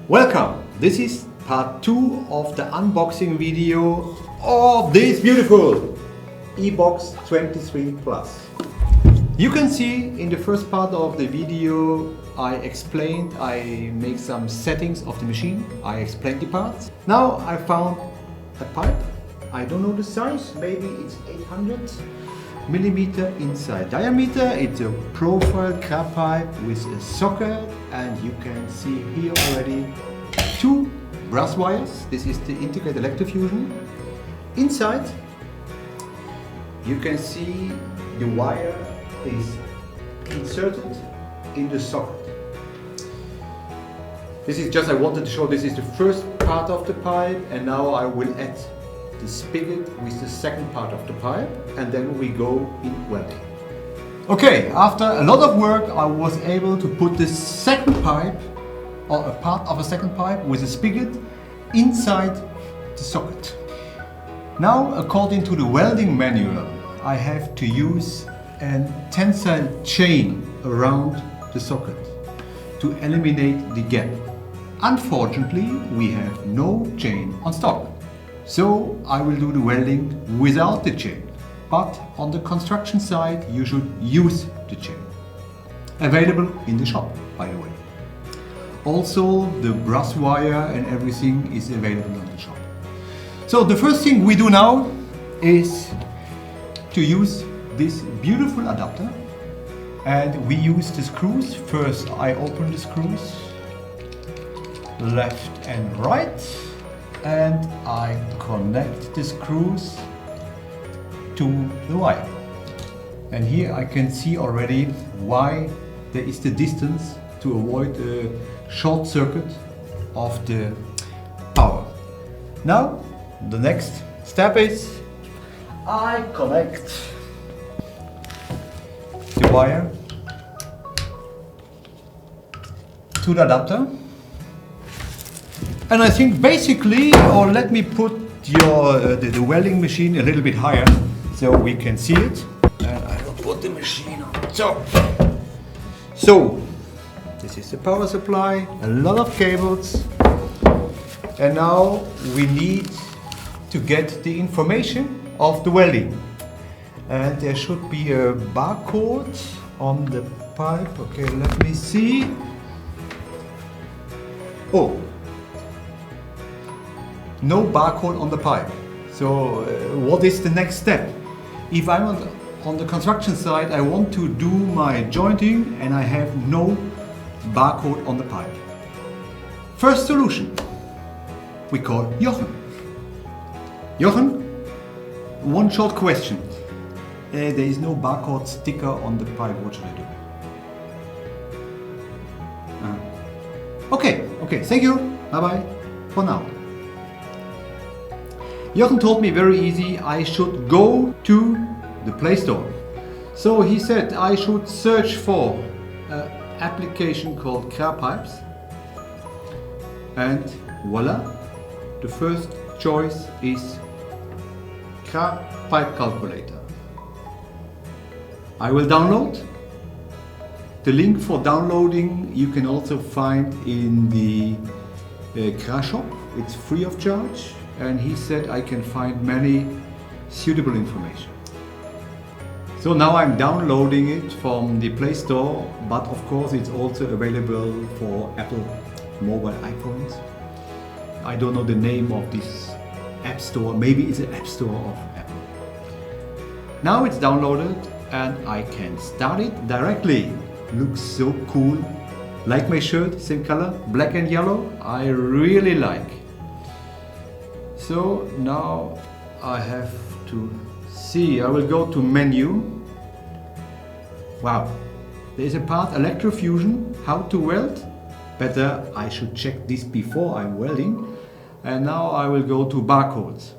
Welcome! This is part 2 of the unboxing video of this beautiful E-Box 23 Plus. You can see in the first part of the video I make some settings of the machine, I explained the parts. Now I found a pipe, I don't know the size, maybe it's 800 millimeter inside diameter. It's a profile Krah pipe with a socket, and you can see here already 2 brass wires. This is the integrated electrofusion. Inside you can see the wire is inserted in the socket. This is just, I wanted to show, this is the first part of the pipe, and now I will add the spigot with the second part of the pipe, and then we go in welding. Okay, after a lot of work I was able to put the second pipe, or a part of a second pipe with a spigot inside the socket. Now, according to the welding manual, I have to use a tensile chain around the socket to eliminate the gap. Unfortunately, we have no chain on stock. So I will do the welding without the chain, but on the construction side you should use the chain. Available in the shop, by the way. Also the brass wire and everything is available on the shop. So the first thing we do now is to use this beautiful adapter, and we use the screws. First I open the screws, left and right, and I connect the screws to the wire. And here I can see already why there is the distance to avoid a short circuit of the power. Now the next step is I connect the wire to the adapter. And I think basically, or let me put the welding machine a little bit higher so we can see it. And I will put the machine on top. So this is the power supply, a lot of cables. And now we need to get the information of the welding. And there should be a barcode on the pipe. Okay, let me see. Oh. No barcode on the pipe. So what is the next step? If I'm on the construction site, I want to do my jointing and I have no barcode on the pipe. First solution, we call Jochen. Jochen, one short question. There is no barcode sticker on the pipe, what should I do? Okay, thank you, bye bye, for now. Jochen told me very easy, I should go to the Play Store. So he said I should search for an application called Krah Pipes, and voila, the first choice is Krah Pipe Calculator. I will download. The link for downloading you can also find in the Krah shop. It's free of charge. And he said I can find many suitable information. So now I'm downloading it from the Play Store, but of course it's also available for Apple mobile iPhones. I don't know the name of this app store, maybe it's an app store of Apple. Now it's downloaded and I can start it directly. Looks so cool, like my shirt, same color, black and yellow, I really like. So now I have to see, I will go to menu. Wow, there is a part electrofusion, how to weld. Better I should check this before I'm welding. And now I will go to barcodes.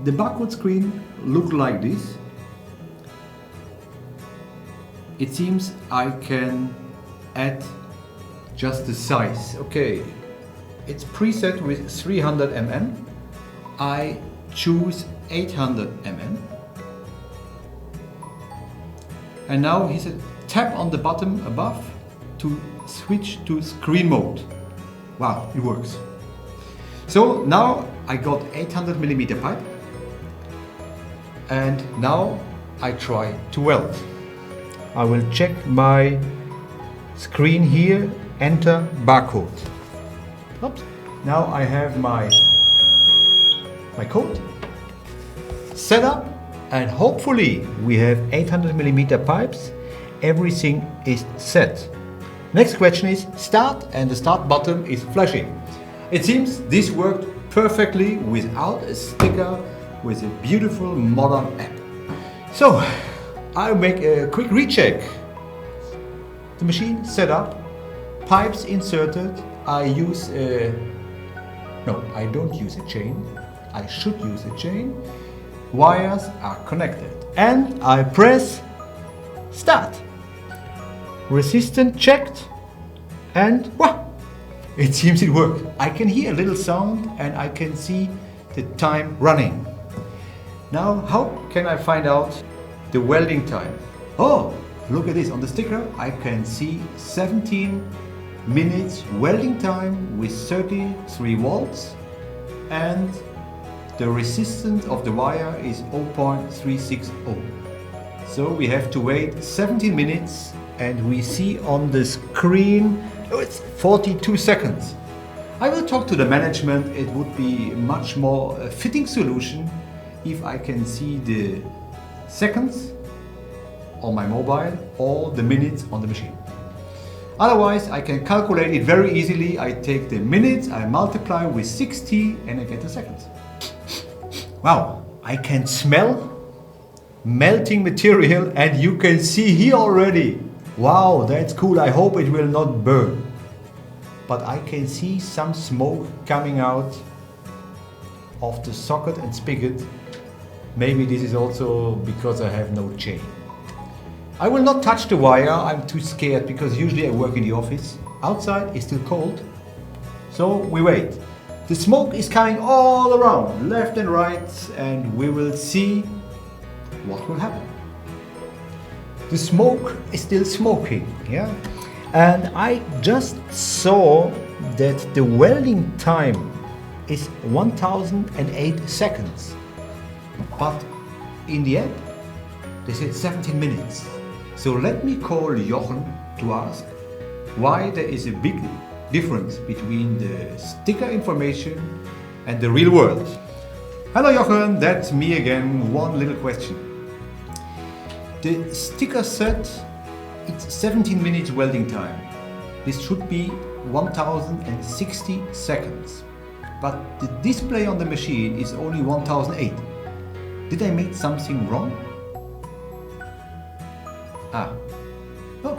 The barcode screen looks like this. It seems I can add just the size. Okay, it's preset with 300 mm. I choose 800 mm. And now he said tap on the button above to switch to screen mode. Wow, it works. So now I got 800mm pipe, and now I try to weld. I will check my screen here, enter barcode. Oops. Now I have my code set up, and hopefully we have 800mm pipes. Everything is set. Next question is start, and the start button is flashing. It seems this worked perfectly without a sticker, with a beautiful modern app. So I'll make a quick recheck. The machine set up, pipes inserted. I use no, I don't use a chain. I should use a chain. Wires are connected, and I press start. Resistance checked, and wow, it seems it worked. I can hear a little sound, and I can see the time running. Now, how can I find out the welding time? Oh, look at this. On the sticker I can see 17 minutes welding time with 33 volts, and the resistance of the wire is 0.360. So we have to wait 17 minutes, and we see on the screen, oh, it's 42 seconds. I will talk to the management. It would be much more a fitting solution if I can see the seconds on my mobile or the minutes on the machine. Otherwise, I can calculate it very easily. I take the minutes, I multiply with 60, and I get the seconds. Wow, I can smell melting material, and you can see here already. Wow, that's cool. I hope it will not burn. But I can see some smoke coming out of the socket and spigot. Maybe this is also because I have no chain. I will not touch the wire. I'm too scared because usually I work in the office. Outside is still cold. So we wait. The smoke is coming all around, left and right, and we will see what will happen. The smoke is still smoking, yeah? And I just saw that the welding time is 1008 seconds. But in the end, they said 17 minutes. So let me call Jochen to ask why there is a big difference between the sticker information and the real world. Hello Jochen, that's me again. One little question. The sticker said it's 17 minutes welding time. This should be 1060 seconds. But the display on the machine is only 1008. Did I make something wrong? Ah. Oh.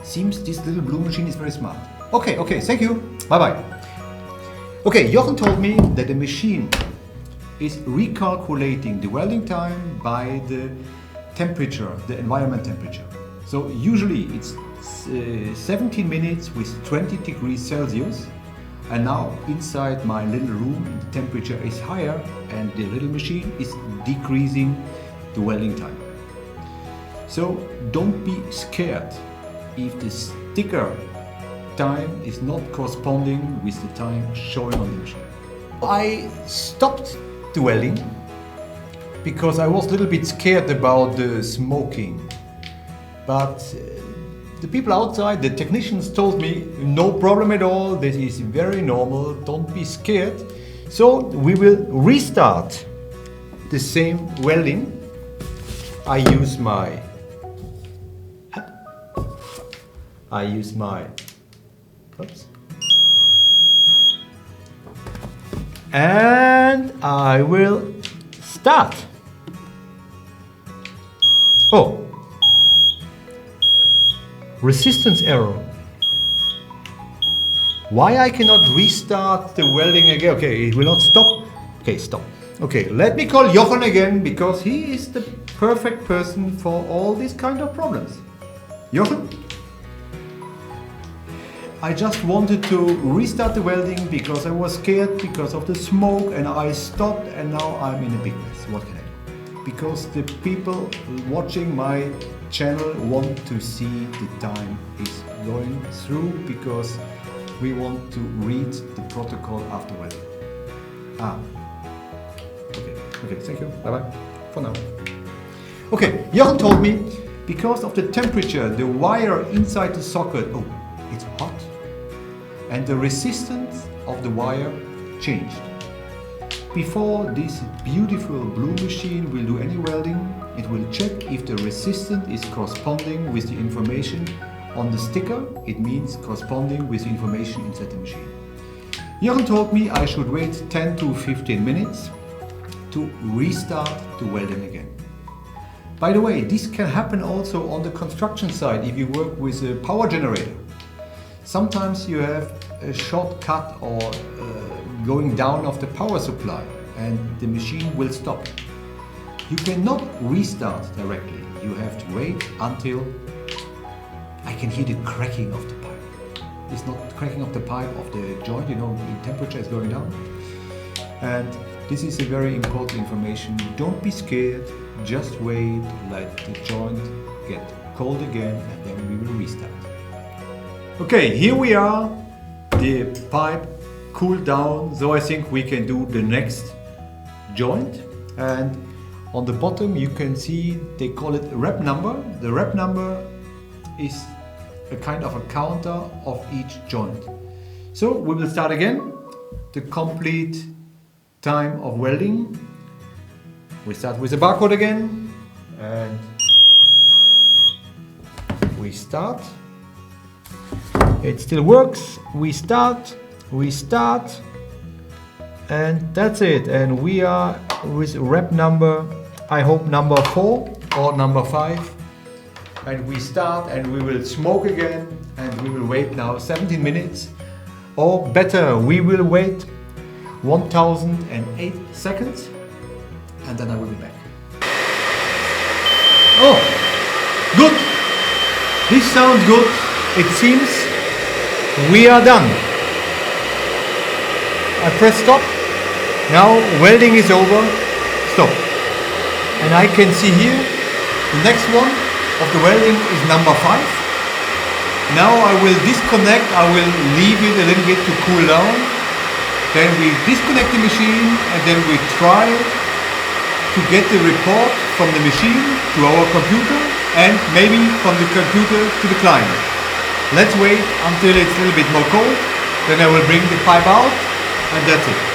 Seems this little blue machine is very smart. Okay, thank you. Bye-bye. Okay, Jochen told me that the machine is recalculating the welding time by the temperature, the environment temperature. So usually it's 17 minutes with 20 degrees Celsius, and now inside my little room the temperature is higher, and the little machine is decreasing the welding time. So don't be scared if the sticker time is not corresponding with the time showing on the machine. I stopped the welding because I was a little bit scared about the smoking. But the people outside, the technicians, told me no problem at all, this is very normal, don't be scared. So we will restart the same welding. I use my oops, and I will start. Oh, resistance error. Why I cannot restart the welding again? Okay, it will not stop. Okay, stop. Okay, let me call Jochen again because he is the perfect person for all these kind of problems. Jochen? I just wanted to restart the welding because I was scared because of the smoke, and I stopped, and now I'm in a big mess. What can I do? Because the people watching my channel want to see the time is going through, because we want to read the protocol after welding. Okay, thank you, bye bye, for now. Okay, Jochen told me, because of the temperature, the wire inside the socket, it's hot, and the resistance of the wire changed. Before this beautiful blue machine will do any welding, it will check if the resistance is corresponding with the information on the sticker. It means corresponding with the information inside the machine. Jochen told me I should wait 10 to 15 minutes to restart the welding again. By the way, this can happen also on the construction site if you work with a power generator. Sometimes you have a shortcut or going down of the power supply and the machine will stop. You cannot restart directly. You have to wait until I can hear the cracking of the pipe. It's not the cracking of the pipe of the joint, you know, the temperature is going down. And this is a very important information. Don't be scared, just wait, let the joint get cold again and then we will restart. Okay, here we are. The pipe cooled down, so I think we can do the next joint. And on the bottom you can see they call it rep number. The rep number is a kind of a counter of each joint. So we will start again. The complete time of welding. We start with the barcode again and we start. It still works. We start, and that's it. And we are with rep number, I hope number 4 or number 5. And we start and we will smoke again and we will wait now 17 minutes. Or better, we will wait 1008 seconds and then I will be back. Oh, good. This sounds good. It seems we are done. I press stop. Now welding is over. Stop. And I can see here the next one of the welding is number 5. Now I will disconnect. I will leave it a little bit to cool down. Then we disconnect the machine and then we try to get the report from the machine to our computer and maybe from the computer to the client. Let's wait until it's a little bit more cold, then I will bring the pipe out and that's it.